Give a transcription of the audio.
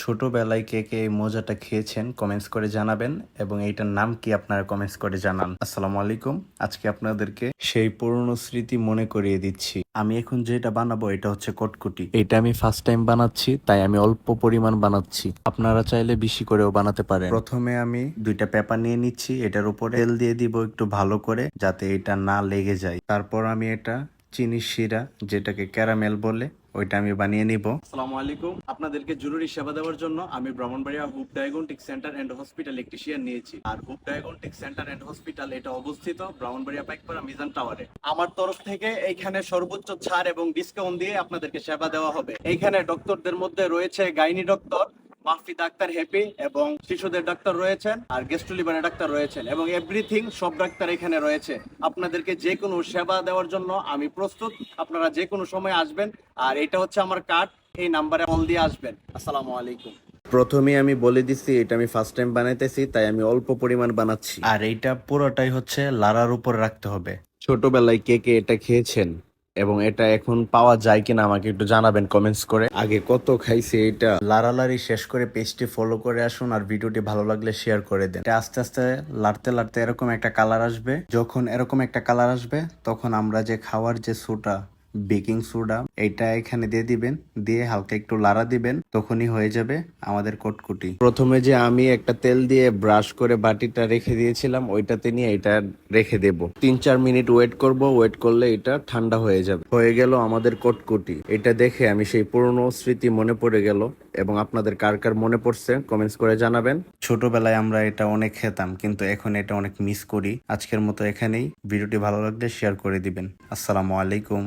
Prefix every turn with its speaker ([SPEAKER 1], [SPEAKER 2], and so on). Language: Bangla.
[SPEAKER 1] ছোটবেলায় কে কে এই মজাটা খেয়েছেন কমেন্টস করে জানাবেন এবং এইটার নাম কি আপনারা কমেন্টস করে জানান। আসসালামু আলাইকুম। আজকে আপনাদেরকে সেই পুরনো স্মৃতি মনে করিয়ে দিচ্ছি। আমি এখন যেটা বানাবো এটা হচ্ছে কটকুটি। এটা আমি ফার্স্ট টাইম বানাচ্ছি, তাই আমি অল্প পরিমাণ বানাচ্ছি। আপনারা চাইলে বেশি করেও বানাতে পারেন। প্রথমে আমি দুইটা পেপার নিয়ে নিচ্ছি, এটার উপরে তেল দিয়ে দিব একটু ভালো করে, যাতে এটা না লেগে যায়। তারপর আমি এটা চিনির শিরা, যেটাকে ক্যারামেল বলে, ওইটা আমি বানিয়ে নিব। আসসালামু আলাইকুম। আপনাদেরকে জরুরি সেবা দেওয়ার জন্য আমি Brahmanbaria Hope diagnostic centre and hospital electrician নিয়েছি। আর Hope diagnostic centre and hospital এটা অবস্থিত ব্রাহ্মণবাড়িয়া পাইকপাড়া মিজান টাওয়ারে। আমার তরফ থেকে এইখানে সর্বোচ্চ ছাড় এবং ডিসকাউন্ট দিয়ে আপনাদেরকে সেবা দেওয়া হবে। এইখানে ডক্টরদের মধ্যে রয়েছে gynae doctor Mahfi doctor happy, এবং শিশুদের ডাক্তার রয়েছেন, আর গেস্ট লিভারের ডাক্তার রয়েছেন, এবং এভরিথিং সব ডাক্তার এখানে রয়েছে। আপনাদেরকে যে কোনো সেবা দেওয়ার জন্য আমি প্রস্তুত। আপনারা যে কোনো সময় আসবেন। আর এটা হচ্ছে আমার কার্ড, এই নাম্বারে কল দিয়ে আসবেন। আসসালামু আলাইকুম। প্রথমে আমি বলে দিচ্ছি, এটা আমি ফার্স্ট টাইম বানাইতেছি, তাই আমি অল্প পরিমাণ বানাচ্ছি। আর এইটা পুরোটাই হচ্ছে লাড়ার উপর রাখতে হবে। ছোটবেলায় কে কে এটা খেয়েছেন এবং এটা এখন পাওয়া যায় কিনা আমাকে একটু জানাবেন কমেন্টস করে। আগে কত খাইছে এটা। লাড়ালাড়ি শেষ করে পেজটি ফলো করে আসুন, আর ভিডিওটি ভালো লাগলে শেয়ার করে দেন। এটা আস্তে আস্তে লাড়তে লাড়তে এরকম একটা কালার আসবে। যখন এরকম একটা কালার আসবে, তখন আমরা যে খাওয়ার যে সোডা, বেকিং সোডা, এটা এখানে দিয়ে দিবেন। দিয়ে হালকা একটু লাড়া দিবেন, তখনই হয়ে যাবে আমাদের কটকুটি। প্রথমে যে আমি একটা তেল দিয়ে ব্রাশ করে বাটিটা রেখে দিয়েছিলাম, ওইটাতে নিয়ে এটা রেখে দেব। 3-4 মিনিট ওয়েট করব। ওয়েট করলে এটা ঠান্ডা হয়ে যাবে। হয়ে গেল আমাদের কটকুটি। এটা দেখে আমি সেই পুরনো স্মৃতি মনে পড়ে গেল। এবং আপনাদের কার কার মনে পড়ছে কমেন্টস করে জানাবেন। ছোটবেলায় আমরা এটা অনেক খেতাম, কিন্তু এখন এটা অনেক মিস করি। আজকের মতো এখানেই। ভিডিওটি ভালো লাগলে শেয়ার করে দিবেন। আসসালামু আলাইকুম।